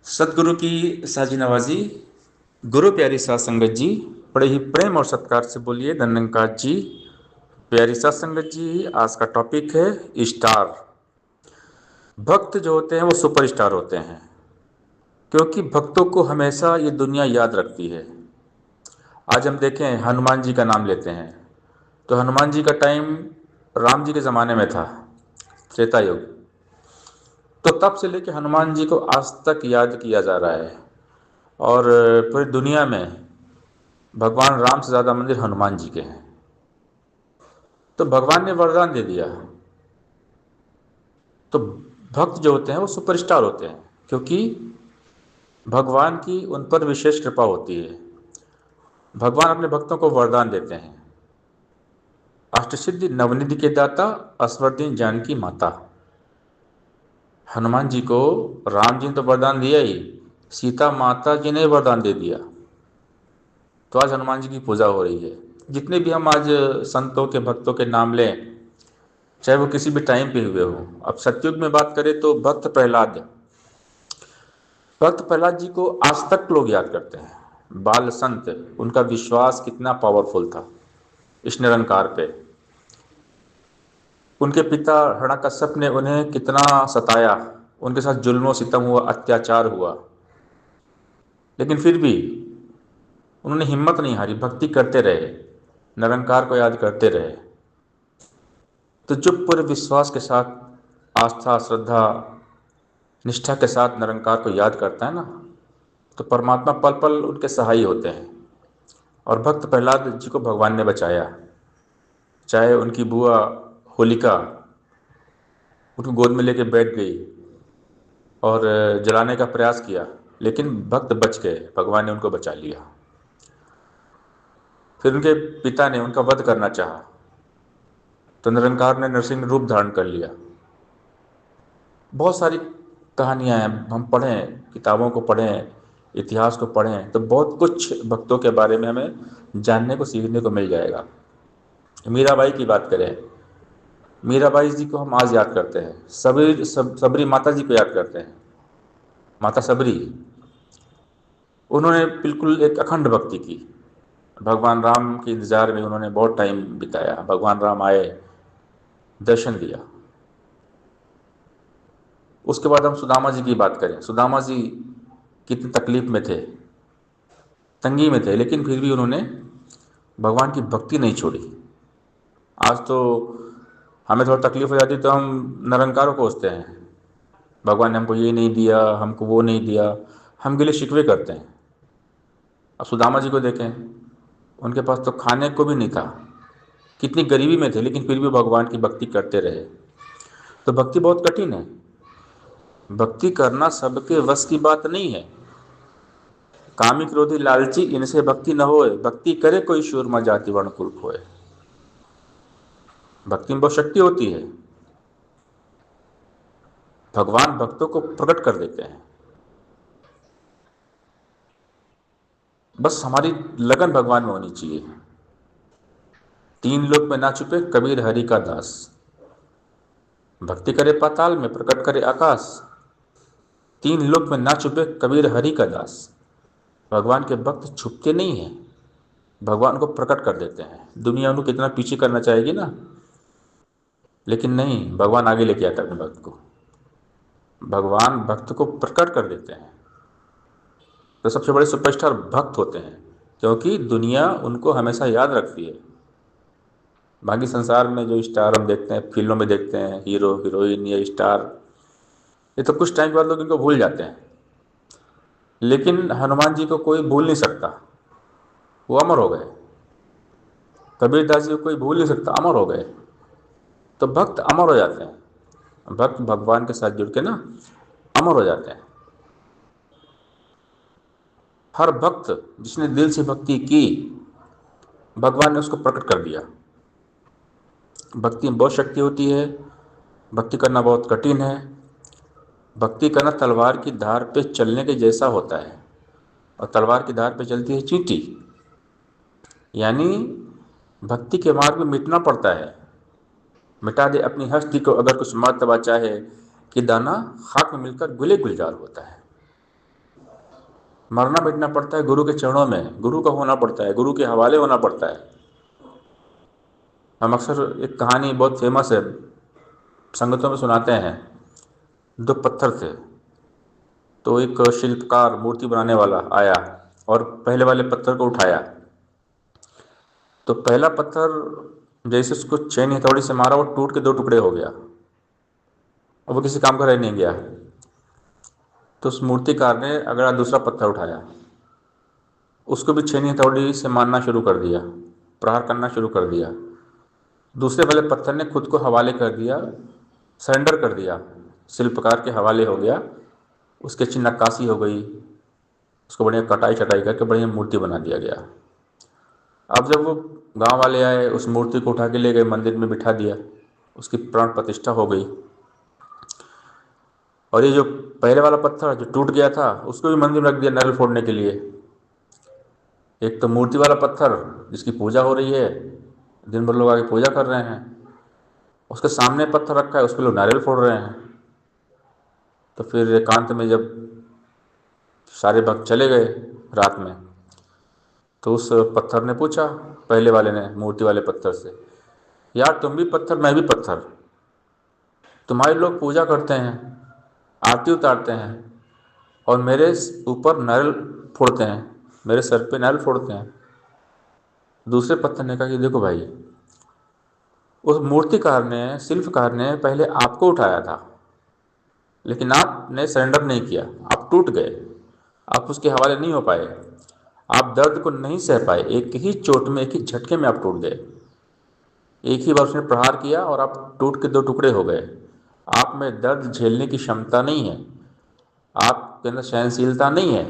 सतगुरु की साजी नवाजी। गुरु प्यारी सात संगत जी, बड़े ही प्रेम और सत्कार से बोलिए धन्यंकार जी। प्यारी सात संगत जी, आज का टॉपिक है स्टार। भक्त जो होते हैं वो सुपरस्टार होते हैं, क्योंकि भक्तों को हमेशा ये दुनिया याद रखती है। आज हम देखें, हनुमान जी का नाम लेते हैं तो हनुमान जी का टाइम राम जी के ज़माने में था, त्रेता युग। तो तब से लेकर हनुमान जी को आज तक याद किया जा रहा है। और पूरी दुनिया में भगवान राम से ज़्यादा मंदिर हनुमान जी के हैं। तो भगवान ने वरदान दे दिया। तो भक्त जो होते हैं वो सुपरस्टार होते हैं, क्योंकि भगवान की उन पर विशेष कृपा होती है। भगवान अपने भक्तों को वरदान देते हैं। अष्टसिद्धि नवनिधि के दाता, असवर्दीन जानकी माता। हनुमान जी को राम जी ने तो वरदान दिया ही, सीता माता जी ने वरदान दे दिया। तो आज हनुमान जी की पूजा हो रही है। जितने भी हम आज संतों के भक्तों के नाम लें, चाहे वो किसी भी टाइम पे हुए हो। अब सतयुग में बात करें तो भक्त प्रहलाद जी को आज तक लोग याद करते हैं। बाल संत, उनका विश्वास कितना पावरफुल था इस निरंकार पे। उनके पिता हिरण्यकश्यप ने उन्हें कितना सताया, उनके साथ जुल्म सितम हुआ, अत्याचार हुआ, लेकिन फिर भी उन्होंने हिम्मत नहीं हारी, भक्ति करते रहे, निरंकार को याद करते रहे। तो जो पूरे विश्वास के साथ, आस्था श्रद्धा निष्ठा के साथ निरंकार को याद करता है ना, तो परमात्मा पल पल उनके सहाय होते हैं। और भक्त प्रहलाद जी को भगवान ने बचाया। चाहे उनकी बुआ होलिका उनको गोद में लेके बैठ गई और जलाने का प्रयास किया, लेकिन भक्त बच गए, भगवान ने उनको बचा लिया। फिर उनके पिता ने उनका वध करना चाहा, तो निरंकार ने नरसिंह रूप धारण कर लिया। बहुत सारी कहानियाँ हैं, हम पढ़ें, किताबों को पढ़ें, इतिहास को पढ़ें, तो बहुत कुछ भक्तों के बारे में हमें जानने को सीखने को मिल जाएगा। मीराबाई की बात करें, मीराबाई जी को हम आज याद करते हैं। सबरी माता जी को याद करते हैं। माता सबरी, उन्होंने बिल्कुल एक अखंड भक्ति की। भगवान राम के इंतजार में उन्होंने बहुत टाइम बिताया। भगवान राम आए, दर्शन दिया। उसके बाद हम सुदामा जी की बात करें। सुदामा जी कितनी तकलीफ में थे, तंगी में थे, लेकिन फिर भी उन्होंने भगवान की भक्ति नहीं छोड़ी। आज तो हमें थोड़ा तकलीफ हो जाती है तो हम निरंकार को कोसते हैं, भगवान ने हमको ये नहीं दिया, हमको वो नहीं दिया, हम गिले शिकवे करते हैं। अब सुदामा जी को देखें, उनके पास तो खाने को भी नहीं था, कितनी गरीबी में थे, लेकिन फिर भी भगवान की भक्ति करते रहे। तो भक्ति बहुत कठिन है। भक्ति करना सबके वश की बात नहीं है। कामी क्रोधी लालची इनसे भक्ति न होए, भक्ति करे कोई शूरमा जाति वर्ण कुल खोए। भक्ति में बहुत शक्ति होती है। भगवान भक्तों को प्रकट कर देते हैं। बस हमारी लगन भगवान में होनी चाहिए। तीन लोक में ना छुपे कबीर हरि का दास, भक्ति करे पाताल में प्रकट करे आकाश। तीन लोक में ना छुपे कबीर हरि का दास। भगवान के भक्त छुपते नहीं हैं, भगवान को प्रकट कर देते हैं। दुनिया उनको कितना पीछे करना चाहेगी ना, लेकिन नहीं, भगवान आगे लेके आता है अपने भक्त को। भगवान भक्त को प्रकट कर देते हैं। तो सबसे बड़े सुपरस्टार भक्त होते हैं, क्योंकि दुनिया उनको हमेशा याद रखती है। बाकी संसार में जो स्टार हम देखते हैं, फिल्मों में देखते हैं, हीरो हीरोइन या स्टार, ये तो कुछ टाइम के बाद लोग इनको भूल जाते हैं। लेकिन हनुमान जी को कोई भूल नहीं सकता, वो अमर हो गए। कबीरदास जी को कोई भूल नहीं सकता, अमर हो गए। तो भक्त अमर हो जाते हैं। भक्त भगवान के साथ जुड़ के ना अमर हो जाते हैं। हर भक्त जिसने दिल से भक्ति की, भगवान ने उसको प्रकट कर दिया। भक्ति में बहुत शक्ति होती है। भक्ति करना बहुत कठिन है। भक्ति करना तलवार की धार पे चलने के जैसा होता है, और तलवार की धार पे चलती है चींटी। यानी भक्ति के मार्ग में मिटना पड़ता है। मिटा दे अपनी हस्ती को अगर कुछ मर्तबा चाहे, कि दाना खाक में मिलकर गुले गुलजार होता है। मरना मिटना पड़ता है गुरु के चरणों में, गुरु का होना पड़ता है, गुरु के हवाले होना पड़ता है। हम अक्सर एक कहानी बहुत फेमस है, संगतों में सुनाते हैं। दो पत्थर थे, तो एक शिल्पकार मूर्ति बनाने वाला आया और पहले वाले पत्थर को उठाया। तो पहला पत्थर जैसे उसको चैन हथौड़ी से मारा, वो टूट के दो टुकड़े हो गया और वो किसी काम का रह नहीं गया। तो उस मूर्तिकार ने अगला दूसरा पत्थर उठाया, उसको भी छेनी हथौड़ी से मारना शुरू कर दिया, प्रहार करना शुरू कर दिया। दूसरे वाले पत्थर ने खुद को हवाले कर दिया, सरेंडर कर दिया, शिल्पकार के हवाले हो गया। उसकी अच्छी नक्काशी हो गई, उसको बढ़िया कटाई छटाई करके बढ़िया मूर्ति बना दिया गया। अब जब वो गांव वाले आए, उस मूर्ति को उठा के ले गए, मंदिर में बिठा दिया, उसकी प्राण प्रतिष्ठा हो गई। और ये जो पहले वाला पत्थर जो टूट गया था, उसको भी मंदिर में रख दिया नारियल फोड़ने के लिए। एक तो मूर्ति वाला पत्थर जिसकी पूजा हो रही है, दिन भर लोग आके पूजा कर रहे हैं, उसके सामने पत्थर रखा है, उस पर लोग नारियल फोड़ रहे हैं। तो फिर एकांत में जब सारे भक्त चले गए रात में, तो उस पत्थर ने पूछा, पहले वाले ने मूर्ति वाले पत्थर से, यार तुम भी पत्थर मैं भी पत्थर, तुम्हारे लोग पूजा करते हैं, आरती उतारते हैं, और मेरे ऊपर नारियल फोड़ते हैं, मेरे सर पे नारियल फोड़ते हैं। दूसरे पत्थर ने कहा कि देखो भाई, उस मूर्तिकार ने, शिल्पकार ने पहले आपको उठाया था, लेकिन आपने सरेंडर नहीं किया, आप टूट गए, आप उसके हवाले नहीं हो पाए, आप दर्द को नहीं सह पाए, एक ही चोट में, एक ही झटके में आप टूट गए। एक ही बार उसने प्रहार किया और आप टूट के दो टुकड़े हो गए। आप में दर्द झेलने की क्षमता नहीं है, आपके अंदर सहनशीलता नहीं है।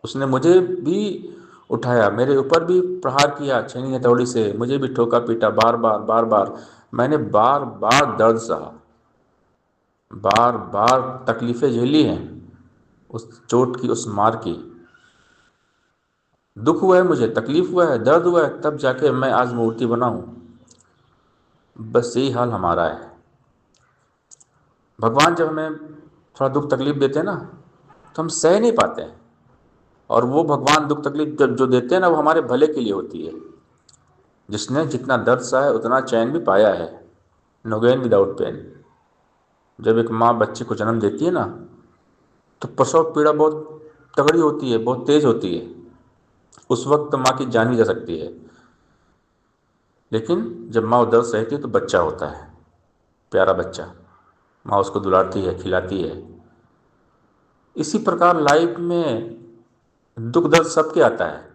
उसने मुझे भी उठाया, मेरे ऊपर भी प्रहार किया छेनी हथौड़ी से, मुझे भी ठोका पीटा बार बार बार बार। मैंने बार बार दर्द सहा, बार बार तकलीफ़ें झेली हैं, उस चोट की, उस मार की। दुख हुआ है, मुझे तकलीफ हुआ है, दर्द हुआ है, तब जाके मैं आज मूर्ति बना हूँ। बस यही हाल हमारा है। भगवान जब हमें थोड़ा दुख तकलीफ देते हैं ना, तो हम सह नहीं पाते हैं। और वो भगवान दुख तकलीफ जब जो देते हैं ना, वो हमारे भले के लिए होती है। जिसने जितना दर्द सहा है उतना चैन भी पाया है। No gain without pain. जब एक माँ बच्चे को जन्म देती है ना, तो प्रसव पीड़ा बहुत तगड़ी होती है, बहुत तेज होती है। उस वक्त माँ की जान भी जा सकती है, लेकिन जब माँ दर्द सहती है तो बच्चा होता है, प्यारा बच्चा, माँ उसको दुलारती है, खिलाती है। इसी प्रकार लाइफ में दुख दर्द सबके आता है।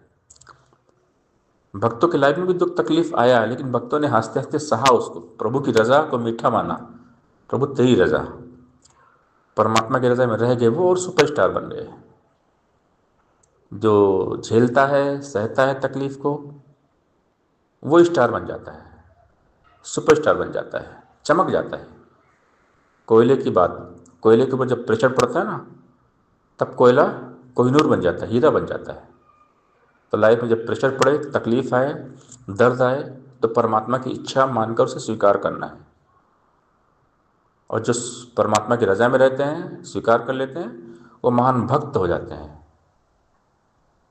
भक्तों की लाइफ में भी दुख तकलीफ आया है, लेकिन भक्तों ने हंसते हंसते सहा उसको, प्रभु की रजा को मीठा माना। प्रभु तेरी रजा, परमात्मा की रजा में रह गए वो और सुपरस्टार बन गए। जो झेलता है, सहता है तकलीफ को, वो स्टार बन जाता है, सुपरस्टार बन जाता है, चमक जाता है। कोयले की बात, कोयले के ऊपर जब प्रेशर पड़ता है ना, तब कोयला कोहिनूर बन जाता है, हीरा बन जाता है। तो लाइफ में जब प्रेशर पड़े, तकलीफ आए, दर्द आए, तो परमात्मा की इच्छा मानकर उसे स्वीकार करना है। और जो परमात्मा की रजा में रहते हैं, स्वीकार कर लेते हैं, वो महान भक्त हो जाते हैं।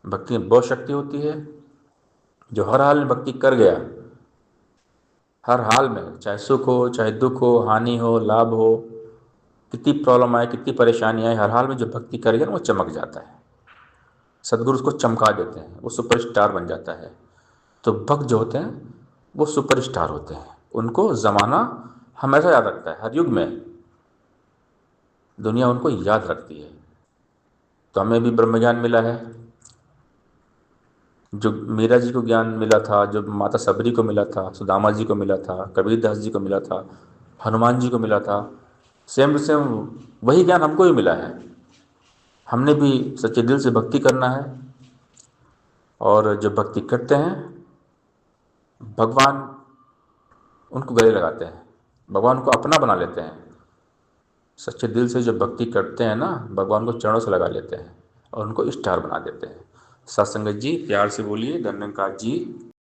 भक्ति में बहुत शक्ति होती है। जो हर हाल में भक्ति कर गया, हर हाल में, चाहे सुख हो, चाहे दुख हो, हानि हो, लाभ हो, कितनी प्रॉब्लम आए, कितनी परेशानी आए, हर हाल में जो भक्ति कर गया ना, वो चमक जाता है। सदगुरु उसको चमका देते हैं, वो सुपरस्टार बन जाता है। तो भक्त जो होते हैं वो सुपरस्टार होते हैं, उनको ज़माना हमेशा याद रखता है, हर युग में दुनिया उनको याद रखती है। तो हमें भी ब्रह्म ज्ञान मिला है, जो मीरा जी को ज्ञान मिला था, जो माता सबरी को मिला था, सुदामा जी को मिला था, कबीर दास जी को मिला था, हनुमान जी को मिला था, सेम टू सेम वही ज्ञान हमको भी मिला है। हमने भी सच्चे दिल से भक्ति करना है, और जो भक्ति करते हैं, भगवान उनको गले लगाते हैं, भगवान को अपना बना लेते हैं। सच्चे दिल से जो भक्ति करते हैं ना, भगवान को चरणों से लगा लेते हैं और उनको स्टार बना देते हैं। सत्संगत जी, प्यार से बोलिए, धन्यवाद जी।